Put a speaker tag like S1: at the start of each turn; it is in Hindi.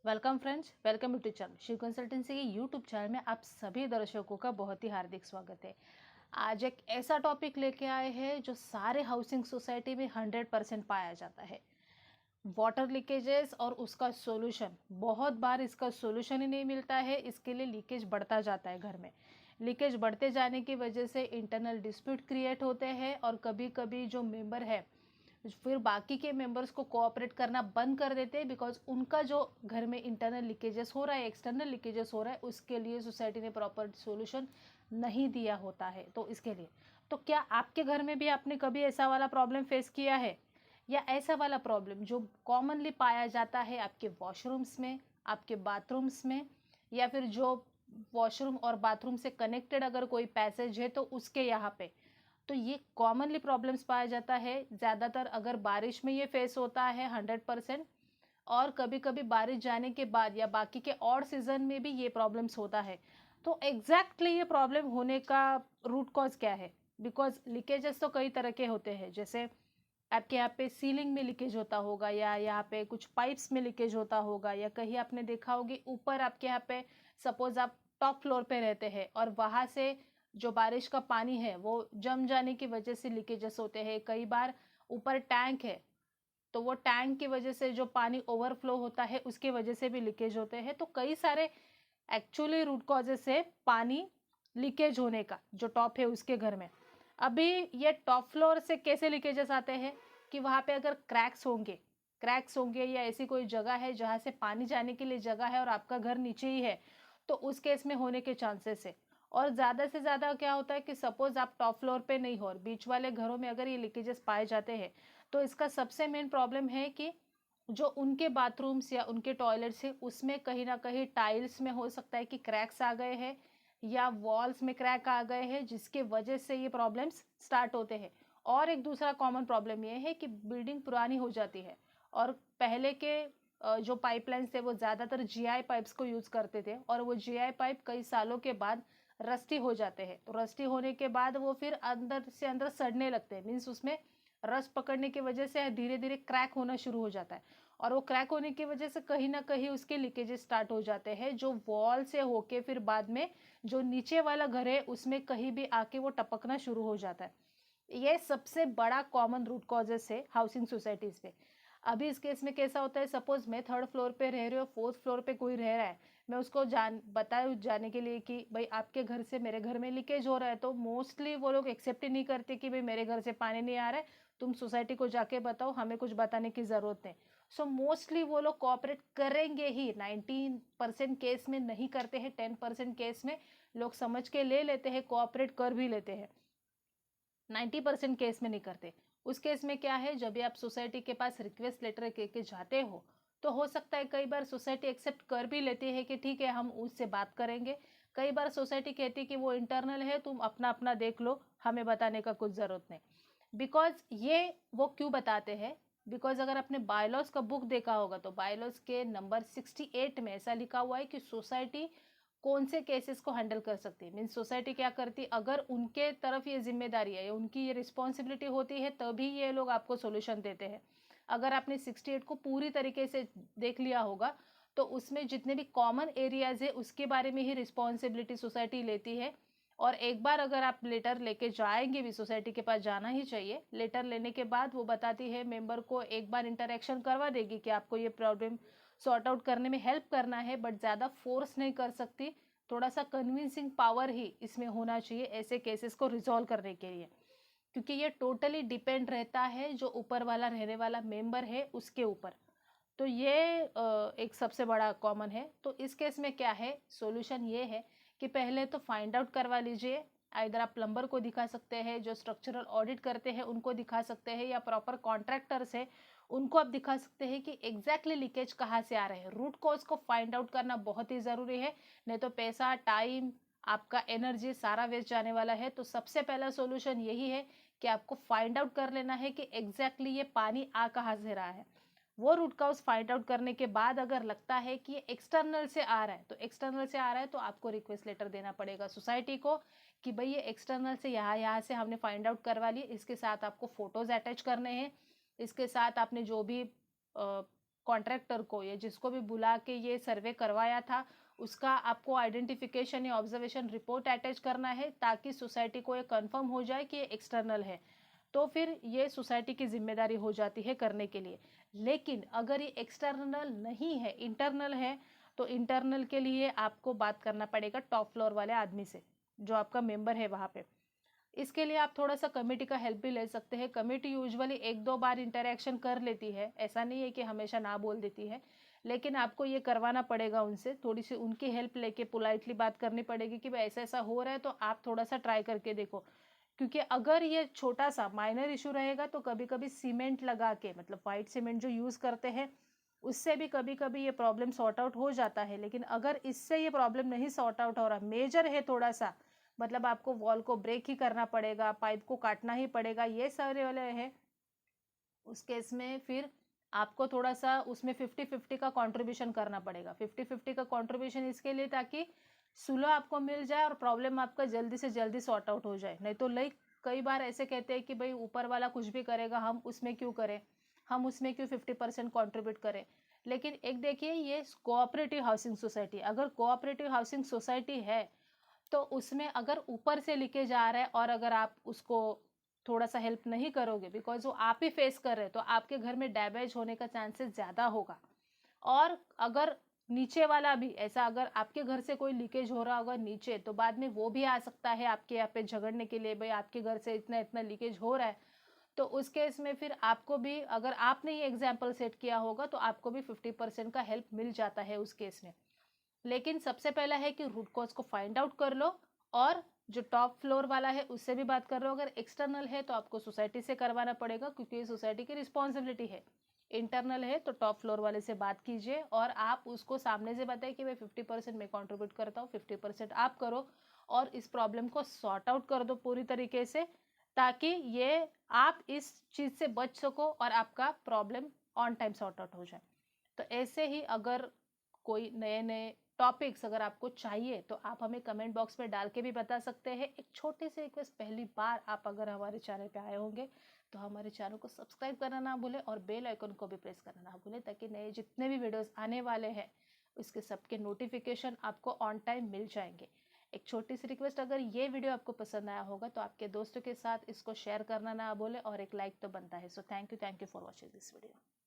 S1: Welcome friends, welcome YouTube channel Shiv consultancy के यूट्यूब चैनल में आप सभी दर्शकों का बहुत ही हार्दिक स्वागत है। आज एक ऐसा टॉपिक लेके आए हैं जो सारे हाउसिंग सोसाइटी में 100% पाया जाता है। वाटर लीकेजेस और उसका सॉल्यूशन। बहुत बार इसका सॉल्यूशन ही नहीं मिलता है, इसके लिए लीकेज बढ़ता जाता है घर में। लीकेज बढ़ते जाने की वजह से इंटरनल डिस्प्यूट क्रिएट होते हैं और कभी कभी जो मेंबर है फिर बाकी के मेंबर्स को कोऑपरेट करना बंद कर देते हैं, बिकॉज उनका जो घर में इंटरनल लीकेजेस हो रहा है, एक्सटर्नल लीकेजेस हो रहा है, उसके लिए सोसाइटी ने प्रॉपर सॉल्यूशन नहीं दिया होता है। तो इसके लिए तो क्या आपके घर में भी आपने कभी ऐसा वाला प्रॉब्लम फेस किया है, या ऐसा वाला प्रॉब्लम जो कॉमनली पाया जाता है आपके वॉशरूम्स में, आपके बाथरूम्स में, या फिर जो वॉशरूम और बाथरूम से कनेक्टेड अगर कोई पैसेज है तो उसके यहाँ पे। तो ये कॉमनली प्रॉब्लम्स पाया जाता है। ज़्यादातर अगर बारिश में ये फेस होता है 100%, और कभी कभी बारिश जाने के बाद या बाकी के और सीजन में भी ये प्रॉब्लम्स होता है। तो एग्जैक्टली ये प्रॉब्लम होने का रूट कॉज क्या है? बिकॉज लीकेजेस तो कई तरह के होते हैं, जैसे आपके यहाँ पे सीलिंग में लीकेज होता होगा, या यहाँ पे कुछ पाइप्स में लीकेज होता होगा, या कहीं आपने देखा होगी ऊपर आपके यहाँ पे, सपोज आप टॉप फ्लोर पे रहते हैं और वहां से जो बारिश का पानी है वो जम जाने की वजह से लीकेजेस होते हैं। कई बार ऊपर टैंक है तो वो टैंक की वजह से जो पानी ओवरफ्लो होता है उसके वजह से भी लीकेज होते हैं। तो कई सारे एक्चुअली रूट कॉजेस है पानी लीकेज होने का, जो टॉप है उसके घर में। अभी ये टॉप फ्लोर से कैसे लीकेजेस आते हैं कि वहाँ पे अगर क्रैक्स होंगे या ऐसी कोई जगह है जहाँ से पानी जाने के लिए जगह है और आपका घर नीचे ही है, तो उस केस में होने के चांसेस है। और ज़्यादा से ज़्यादा क्या होता है कि सपोज आप टॉप फ्लोर पे नहीं हो और बीच वाले घरों में अगर ये लीकेजेस पाए जाते हैं, तो इसका सबसे मेन प्रॉब्लम है कि जो उनके बाथरूम्स या उनके टॉयलेट्स है उसमें कहीं ना कहीं टाइल्स में हो सकता है कि क्रैक्स आ गए हैं, या वॉल्स में क्रैक आ गए हैं, जिसके वजह से ये प्रॉब्लम्स स्टार्ट होते हैं। और एक दूसरा कॉमन प्रॉब्लम ये है कि बिल्डिंग पुरानी हो जाती है और पहले के जो पाइपलाइंस थे वो ज़्यादातर जीआई पाइप्स को यूज़ करते थे, और वो जीआई पाइप कई सालों के बाद रस्टी हो जाते हैं। तो रस्टी होने के बाद वो फिर अंदर से अंदर सड़ने लगते हैं, मीन्स उसमें रस पकड़ने की वजह से धीरे धीरे क्रैक होना शुरू हो जाता है। और वो क्रैक होने की वजह से कहीं ना कहीं उसके लीकेजेस स्टार्ट हो जाते हैं, जो वॉल से होके फिर बाद में जो नीचे वाला घर है उसमें कहीं भी आके वो टपकना शुरू हो जाता है। ये सबसे बड़ा कॉमन रूट कॉजेस है हाउसिंग सोसाइटीज पे। अभी इस केस में कैसा होता है, सपोज मैं थर्ड फ्लोर पे रह रही हूँ, फोर्थ फ्लोर पे कोई रह रहा है, मैं उसको बताए जाने के लिए कि भाई आपके घर से मेरे घर में लीकेज हो रहा है, तो मोस्टली वो लोग एक्सेप्ट ही नहीं करते कि भाई मेरे घर से पानी नहीं आ रहा है, तुम सोसाइटी को जाके बताओ, हमें कुछ बताने की जरूरत नहीं। सो मोस्टली वो लोग कोऑपरेट करेंगे ही, 19% केस में नहीं करते हैं, 10% केस में लोग समझ के ले लेते हैं, कोऑपरेट कर भी लेते हैं, 90% केस में नहीं करते। उस केस में क्या है, जब भी आप सोसाइटी के पास रिक्वेस्ट लेटर के जाते हो, तो हो सकता है कई बार सोसाइटी एक्सेप्ट कर भी लेती है कि ठीक है हम उससे बात करेंगे। कई बार सोसाइटी कहती है कि वो इंटरनल है, तुम अपना अपना देख लो, हमें बताने का कुछ ज़रूरत नहीं। बिकॉज ये वो क्यों बताते हैं, बिकॉज अगर आपने बायलॉज का बुक देखा होगा तो बायलॉज के नंबर 68 में ऐसा लिखा हुआ है कि सोसाइटी कौन से केसेस को हैंडल कर सकती है। मीन्स सोसाइटी क्या करती, अगर उनके तरफ ये जिम्मेदारी है या उनकी ये रिस्पॉन्सिबिलिटी होती है तभी ये लोग आपको सोल्यूशन देते हैं। अगर आपने 68 को पूरी तरीके से देख लिया होगा तो उसमें जितने भी कॉमन एरियाज है उसके बारे में ही रिस्पॉन्सिबिलिटी सोसाइटी लेती है। और एक बार अगर आप लेटर लेके जाएंगे भी, सोसाइटी के पास जाना ही चाहिए, लेटर लेने के बाद वो बताती है मेंबर को, एक बार इंटरेक्शन करवा देगी कि आपको ये प्रॉब्लम सॉर्ट आउट करने में हेल्प करना है, बट ज़्यादा फोर्स नहीं कर सकती। थोड़ा सा कन्विंसिंग पावर ही इसमें होना चाहिए ऐसे केसेस को रिजॉल्व करने के लिए, क्योंकि ये टोटली डिपेंड रहता है जो ऊपर वाला रहने वाला मेंबर है उसके ऊपर। तो ये एक सबसे बड़ा कॉमन है। तो इस केस में क्या है, सॉल्यूशन ये है कि पहले तो फाइंड आउट करवा लीजिए। इधर आप प्लम्बर को दिखा सकते हैं, जो स्ट्रक्चरल ऑडिट करते हैं उनको दिखा सकते हैं, या प्रॉपर कॉन्ट्रैक्टर्स है उनको आप दिखा सकते हैं कि एग्जैक्टली लीकेज कहाँ से आ रहे हैं। रूट कॉज को फाइंड आउट करना बहुत ही ज़रूरी है, नहीं तो पैसा, टाइम, आपका एनर्जी सारा वेस्ट जाने वाला है। तो सबसे पहला सॉल्यूशन यही है कि आपको फाइंड आउट कर लेना है कि एग्जैक्टली ये पानी आ कहाँ से रहा है। वो रूट कॉज फाइंड आउट करने के बाद अगर लगता है कि ये एक्सटर्नल से आ रहा है, तो एक्सटर्नल से आ रहा है तो आपको रिक्वेस्ट लेटर देना पड़ेगा सोसाइटी को कि भाई ये एक्सटर्नल से यहाँ से हमने फाइंड आउट करवा लिए। इसके साथ आपको फोटोज अटैच करने हैं, इसके साथ आपने जो भी कॉन्ट्रैक्टर को या जिसको भी बुला के ये सर्वे करवाया था उसका आपको आइडेंटिफिकेशन या ऑब्जर्वेशन रिपोर्ट अटैच करना है, ताकि सोसाइटी को ये कंफर्म हो जाए कि ये एक्सटर्नल है, तो फिर ये सोसाइटी की जिम्मेदारी हो जाती है करने के लिए। लेकिन अगर ये एक्सटर्नल नहीं है, इंटरनल है, तो इंटरनल के लिए आपको बात करना पड़ेगा टॉप फ्लोर वाले आदमी से, जो आपका मेंबर है वहाँ पे। इसके लिए आप थोड़ा सा कमेटी का हेल्प भी ले सकते हैं। कमेटी यूजुअली एक दो बार इंटरेक्शन कर लेती है, ऐसा नहीं है कि हमेशा ना बोल देती है, लेकिन आपको ये करवाना पड़ेगा उनसे, थोड़ी सी उनकी हेल्प लेके पोलाइटली बात करनी पड़ेगी कि भाई ऐसा ऐसा हो रहा है, तो आप थोड़ा सा ट्राई करके देखो। क्योंकि अगर ये छोटा सा माइनर इशू रहेगा तो कभी कभी सीमेंट लगा के, मतलब वाइट सीमेंट जो यूज़ करते हैं, उससे भी कभी कभी ये प्रॉब्लम सॉर्ट आउट हो जाता है। लेकिन अगर इससे ये प्रॉब्लम नहीं सॉर्ट आउट हो रहा, मेजर है थोड़ा सा, मतलब आपको वॉल को ब्रेक ही करना पड़ेगा, पाइप को काटना ही पड़ेगा, ये सारे वाले है, उस केस में फिर आपको थोड़ा सा उसमें 50-50 का कंट्रीब्यूशन करना पड़ेगा। 50-50 का कंट्रीब्यूशन इसके लिए ताकि सुलह आपको मिल जाए और प्रॉब्लम आपका जल्दी से जल्दी सॉर्ट आउट हो जाए। नहीं तो लाइक कई बार ऐसे कहते हैं कि भाई ऊपर वाला कुछ भी करेगा, हम उसमें क्यों करें, हम उसमें क्यों 50% कॉन्ट्रीब्यूट करें। लेकिन एक देखिए, ये कोऑपरेटिव हाउसिंग सोसाइटी, अगर कोऑपरेटिव हाउसिंग सोसाइटी है तो उसमें अगर ऊपर से लीकेज आ रहा है और अगर आप उसको थोड़ा सा हेल्प नहीं करोगे, बिकॉज वो आप ही फेस कर रहे हैं, तो आपके घर में डैमेज होने का चांसेस ज़्यादा होगा। और अगर नीचे वाला भी ऐसा, अगर आपके घर से कोई लीकेज हो रहा होगा नीचे, तो बाद में वो भी आ सकता है आपके यहाँ पे झगड़ने के लिए, भाई आपके घर से इतना इतना लीकेज हो रहा है। तो उस केस में फिर आपको भी, अगर आपने ये एग्जाम्पल सेट किया होगा, तो आपको भी 50% का हेल्प मिल जाता है उस केस में। लेकिन सबसे पहला है कि रूट कॉज को फाइंड आउट कर लो, और जो टॉप फ्लोर वाला है उससे भी बात कर रहे हो। अगर एक्सटर्नल है तो आपको सोसाइटी से करवाना पड़ेगा, क्योंकि ये सोसाइटी की रिस्पॉन्सिबिलिटी है। इंटरनल है तो टॉप फ्लोर वाले से बात कीजिए और आप उसको सामने से बताइए कि मैं 50% मैं कंट्रीब्यूट करता हूँ, 50% आप करो, और इस प्रॉब्लम को सॉर्ट आउट कर दो पूरी तरीके से, ताकि ये आप इस चीज़ से बच सको और आपका problem on time sort out हो जाए। तो ऐसे ही अगर कोई नए नए टॉपिक्स अगर आपको चाहिए तो आप हमें कमेंट बॉक्स में डाल के भी बता सकते हैं। एक छोटी सी रिक्वेस्ट, पहली बार आप अगर हमारे चैनल पे आए होंगे तो हमारे चैनल को सब्सक्राइब करना ना भूलें और बेल आइकन को भी प्रेस करना ना भूलें, ताकि नए जितने भी वीडियोस आने वाले हैं उसके सबके नोटिफिकेशन आपको ऑन टाइम मिल जाएंगे। एक छोटी सी रिक्वेस्ट, अगर ये वीडियो आपको पसंद आया होगा तो आपके दोस्तों के साथ इसको शेयर करना ना भूलें, और एक लाइक तो बनता है। So thank you for watching this video.